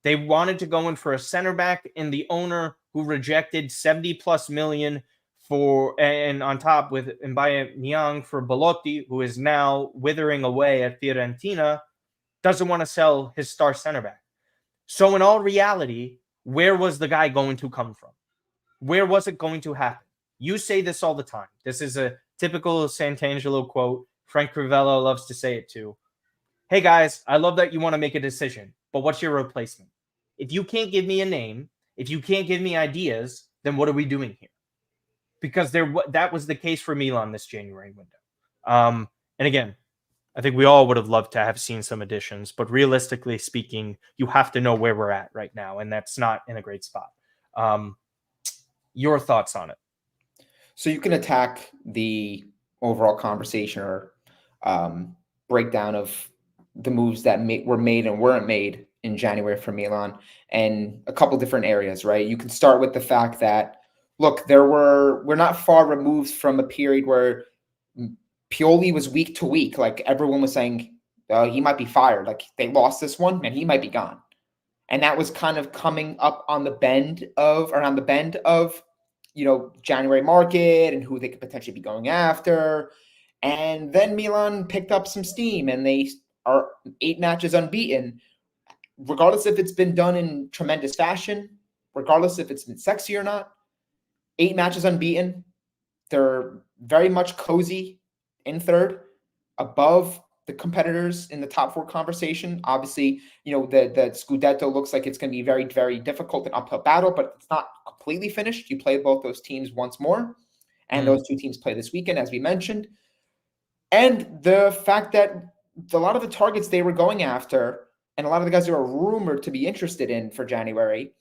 They wanted to go in for a center back, and the owner who rejected 70+ million for, and on top with Niang for Belotti, who is now withering away at Fiorentina, doesn't want to sell his star center back. So in all reality, where was the guy going to come from? Where was it going to happen? You say this all the time. This is a typical Sant'Angelo quote. Frank Crivello loves to say it too. Hey guys, I love that you want to make a decision, but what's your replacement? If you can't give me a name, if you can't give me ideas, then what are we doing here? Because that was the case for Milan this January window. And again, I think we all would have loved to have seen some additions, but realistically speaking, you have to know where we're at right now, and that's not in a great spot. Your thoughts on it? So you can attack the overall conversation or breakdown of the moves that were made and weren't made in January for Milan, and a couple different areas, right? You can start with the fact that, look, we're not far removed from a period where Pioli was week to week. Like everyone was saying, he might be fired. Like they lost this one and he might be gone. And that was kind of coming up on the bend of, January market and who they could potentially be going after. And then Milan picked up some steam and they are 8 matches unbeaten, regardless if it's been done in tremendous fashion, regardless if it's been sexy or not. 8 matches unbeaten. They're very much cozy in third, above the competitors in the top 4 conversation. Obviously, the Scudetto looks like it's going to be very, very difficult and uphill battle, but it's not completely finished. You play both those teams once more, and those 2 teams play this weekend, as we mentioned. And the fact that a lot of the targets they were going after and a lot of the guys they were rumored to be interested in for January,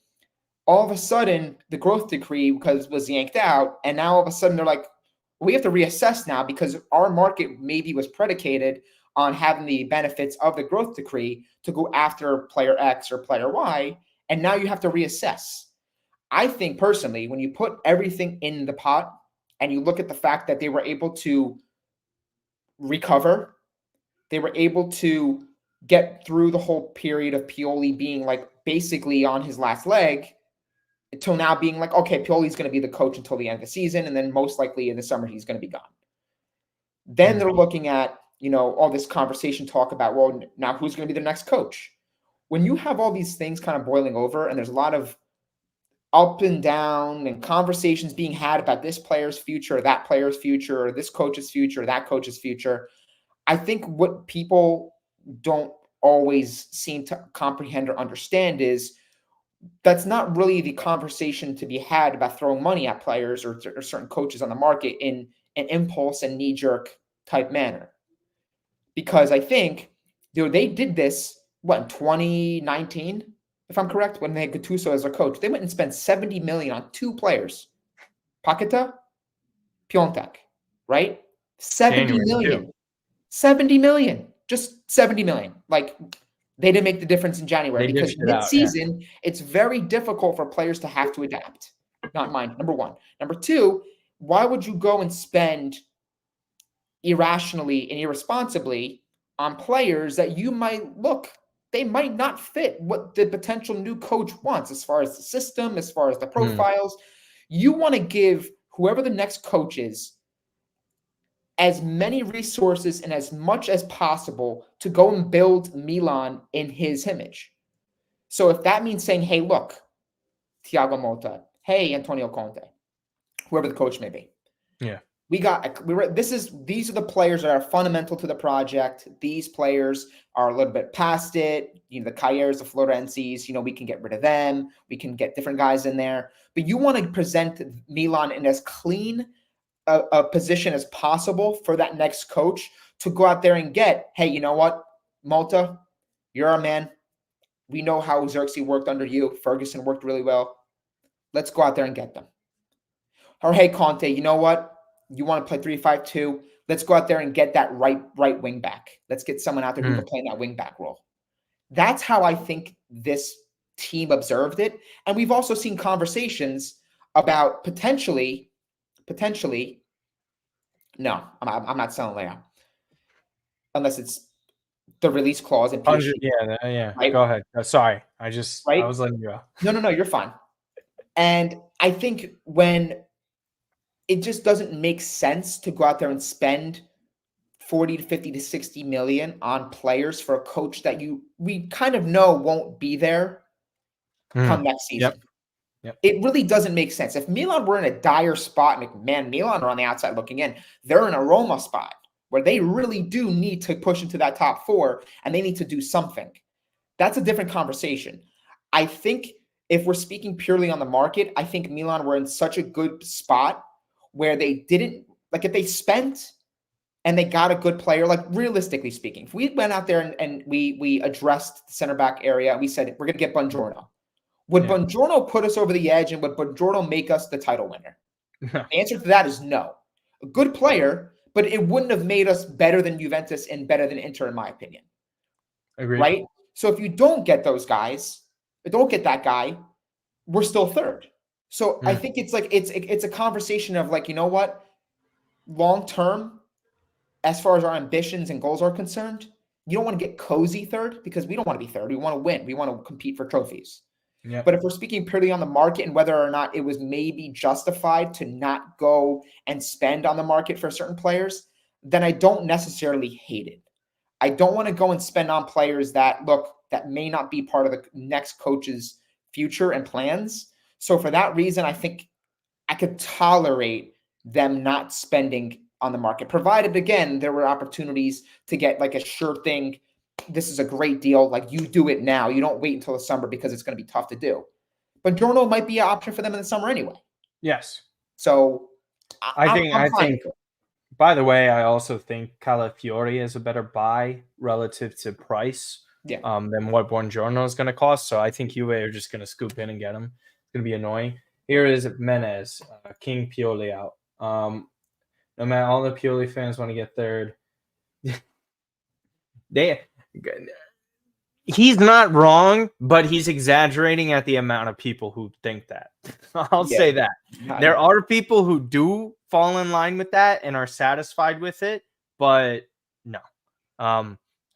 all of a sudden the growth decree was yanked out, and now all of a sudden they're like, we have to reassess now because our market maybe was predicated on having the benefits of the growth decree to go after player X or player Y, and now you have to reassess. I think personally, when you put everything in the pot and you look at the fact that they were able to recover, they were able to get through the whole period of Pioli being like basically on his last leg, until now being like, okay, Pioli's going to be the coach until the end of the season, and then most likely in the summer he's going to be gone. Then they're looking at, all this conversation talk about, well, now who's going to be the next coach? When you have all these things kind of boiling over and there's a lot of up and down and conversations being had about this player's future, or that player's future, or this coach's future, or that coach's future, I think what people don't always seem to comprehend or understand is that's not really the conversation to be had about throwing money at players or certain coaches on the market in an impulse and knee-jerk type manner. Because I think they did this, in 2019, if I'm correct, when they had Gattuso as their coach. They went and spent $70 million on 2 players, Paqueta, Piontek, right? $70 million. Too. $70 million. Just $70 million. Like, they didn't make the difference in January because mid-season, it's very difficult for players to have to adapt. Not mine, number 1. Number 2, why would you go and spend irrationally and irresponsibly on players that they might not fit what the potential new coach wants as far as the system, as far as the profiles. You want to give whoever the next coach is as many resources and as much as possible to go and build Milan in his image. So if that means saying, hey, look, Thiago Motta, hey, Antonio Conte, whoever the coach may be. Yeah. These are the players that are fundamental to the project. These players are a little bit past it. The Caiers, the Florencis, we can get rid of them. We can get different guys in there. But you want to present Milan in as clean a position as possible for that next coach to go out there and get, hey, you know what, Malta, you're our man. We know how Xerxes worked under you. Ferguson worked really well. Let's go out there and get them. Or, hey, Conte, you know what? You want to play 3-5-2? Let's go out there and get that right wing back. Let's get someone out there who can play in that wing back role. That's how I think this team observed it. And we've also seen conversations about potentially, no, I'm not selling Leão. Unless it's the release clause in PSG. Yeah. Right? Go ahead. Sorry. I was letting you go. No, you're fine. And I think when it just doesn't make sense to go out there and spend 40 to 50 to 60 million on players for a coach that we kind of know won't be there come next season. Yep. It really doesn't make sense. If Milan were in a dire spot, Milan are on the outside looking in. They're in a Roma spot where they really do need to push into that top 4 and they need to do something. That's a different conversation. I think if we're speaking purely on the market, I think Milan were in such a good spot where they didn't, like if they spent and they got a good player, like realistically speaking, if we went out there and we addressed the center back area, we said, we're going to get Buongiorno. Would Buongiorno put us over the edge and would Buongiorno make us the title winner? The answer to that is no. A good player, but it wouldn't have made us better than Juventus and better than Inter, in my opinion. Agreed. Right? So if you don't get those guys, don't get that guy, we're still third. So I think it's like it's a conversation of like, you know what? Long term, as far as our ambitions and goals are concerned, you don't want to get cozy third because we don't want to be third. We want to win. We want to compete for trophies. Yeah. But if we're speaking purely on the market and whether or not it was maybe justified to not go and spend on the market for certain players, then I don't necessarily hate it. I don't want to go and spend on players that may not be part of the next coach's future and plans. So for that reason, I think I could tolerate them not spending on the market, provided, again, there were opportunities to get like a sure thing. This is a great deal. Like you do it now. You don't wait until the summer because it's going to be tough to do. But Buongiorno might be an option for them in the summer anyway. Yes. So I think, by the way, I also think Calafiori is a better buy relative to price than what Buongiorno is going to cost. So I think Juve are just going to scoop in and get him. It's going to be annoying. Here is Menez, King Pioli out. No matter, all the Pioli fans want to get third. He's not wrong, but he's exaggerating at the amount of people who think that. I'll say that. There are people who do fall in line with that and are satisfied with it, but no.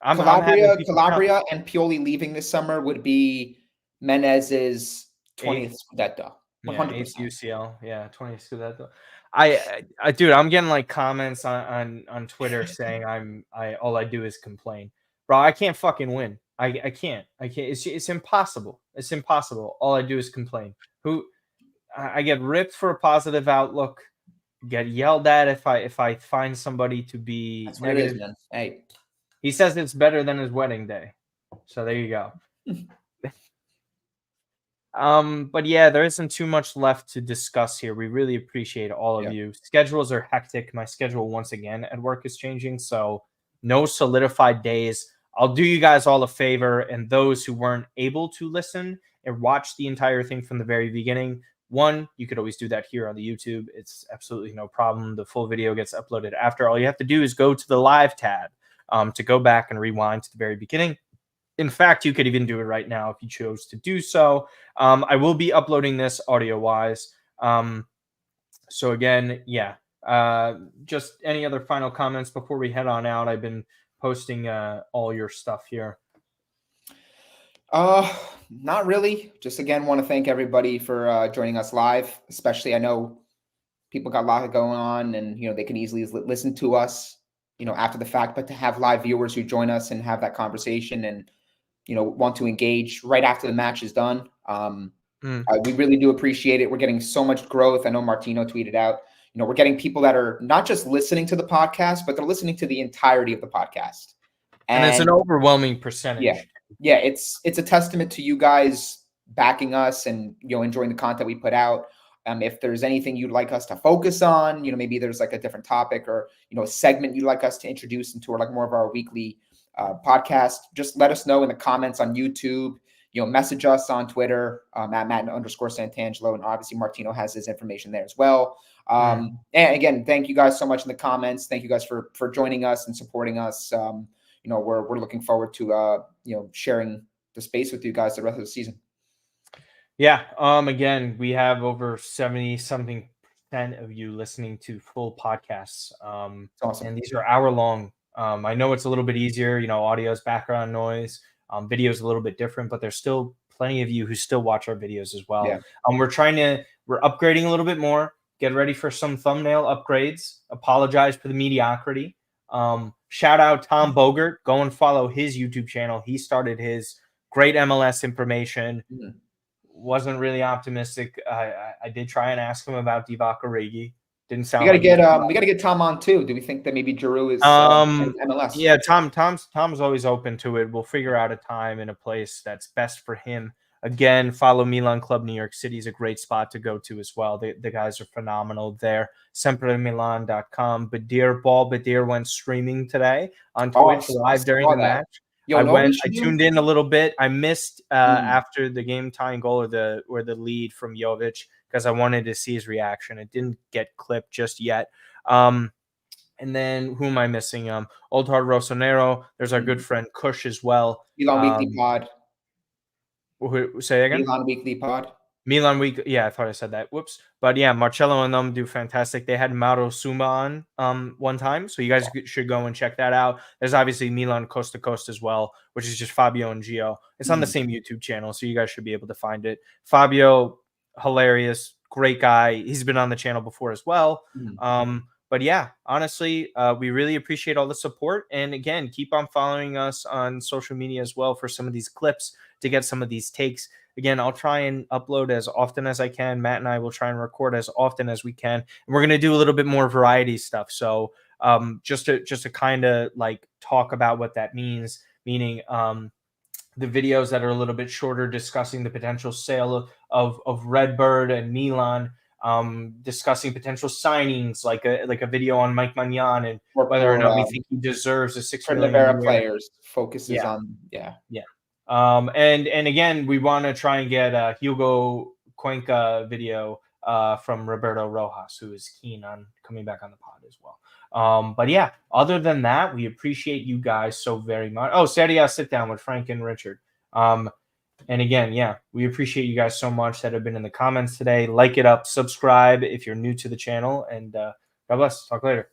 Calabria and Pioli leaving this summer would be Menez's 20th Scudetto. 100%. 8th UCL. Yeah, 20th Scudetto. I dude, I'm getting like comments on Twitter saying all I do is complain. Bro, I can't fucking win. I can't. It's impossible. It's impossible. All I do is complain. I get ripped for a positive outlook, get yelled at if I find somebody to be That's negative. What it is, man. Hey. He says it's better than his wedding day. So there you go. But yeah, there isn't too much left to discuss here. We really appreciate all of you. Schedules are hectic. My schedule once again at work is changing, so no solidified days. I'll do you guys all a favor, and those who weren't able to listen and watch the entire thing from the very beginning, one, you could always do that here on the YouTube. It's absolutely no problem. The full video gets uploaded after. All you have to do is go to the live tab to go back and rewind to the very beginning. In fact, you could even do it right now if you chose to do so. I will be uploading this audio-wise. So again, just any other final comments before we head on out? I've been posting all your stuff here. Not really. Just again, want to thank everybody for joining us live. Especially, I know people got a lot going on, and they can easily listen to us, after the fact. But to have live viewers who join us and have that conversation and want to engage right after the match is done. We really do appreciate it. We're getting so much growth. I know Martino tweeted out, we're getting people that are not just listening to the podcast, but they're listening to the entirety of the podcast. And it's an overwhelming percentage. Yeah. It's a testament to you guys backing us and, enjoying the content we put out. If there's anything you'd like us to focus on, maybe there's like a different topic or, a segment you'd like us to introduce into more of our weekly podcast, just let us know in the comments on YouTube. Message us on Twitter at Matt_Santangelo, and obviously Martino has his information there as well. And again, thank you guys so much in the comments. Thank you guys for joining us and supporting us. We're looking forward to sharing the space with you guys the rest of the season. Yeah. Again, we have over 70-something% of you listening to full podcasts. Awesome. And these are hour-long. I know it's a little bit easier. Audio is background noise. Video is a little bit different, but there's still plenty of you who still watch our videos as well. Yeah. We're upgrading a little bit more. Get ready for some thumbnail upgrades. Apologize for the mediocrity. Shout out Tom Bogert. Go and follow his YouTube channel. He started his great MLS information. Wasn't really optimistic. I did try and ask him about Divock Origi. Didn't sound. We gotta get Tom on too. Do we think that maybe Giroud is MLS? Yeah, Tom's always open to it. We'll figure out a time and a place that's best for him. Again, follow Milan Club New York City is a great spot to go to as well. The guys are phenomenal there. SempreMilan.com. Badir went streaming today on Twitch live during the match. I tuned in a little bit. I missed after the game tying goal or the lead from Jovic because I wanted to see his reaction. It didn't get clipped just yet. And then who am I missing? Old Hard Rossonero. There's our good friend Kush as well. Milan Weekly Pod. Say again? Milan Weekly Pod. Milan Week. Yeah, I thought I said that. Whoops. But yeah, Marcello and them do fantastic. They had Mauro Suma on one time, so you guys should go and check that out. There's obviously Milan Coast to Coast as well, which is just Fabio and Gio. It's on the same YouTube channel, so you guys should be able to find it. Fabio, hilarious, great guy. He's been on the channel before as well. But yeah, honestly, we really appreciate all the support. And again, keep on following us on social media as well for some of these clips to get some of these takes. Again, I'll try and upload as often as I can. Matt and I will try and record as often as we can. And we're going to do a little bit more variety stuff. So just to kind of like talk about what that means, meaning the videos that are a little bit shorter discussing the potential sale of Redbird and Milan, discussing potential signings like a video on Mike Magnan and whether or not we think he deserves a $6 million players focuses on. And again, we want to try and get a Hugo Cuenca video from Roberto Rojas, who is keen on coming back on the pod as well. But yeah, other than that, we appreciate you guys so very much. Oh, Serie A sit down with Frank and Richard. And again, yeah, we appreciate you guys so much that have been in the comments today. Like it up, subscribe if you're new to the channel, and God bless. Talk later.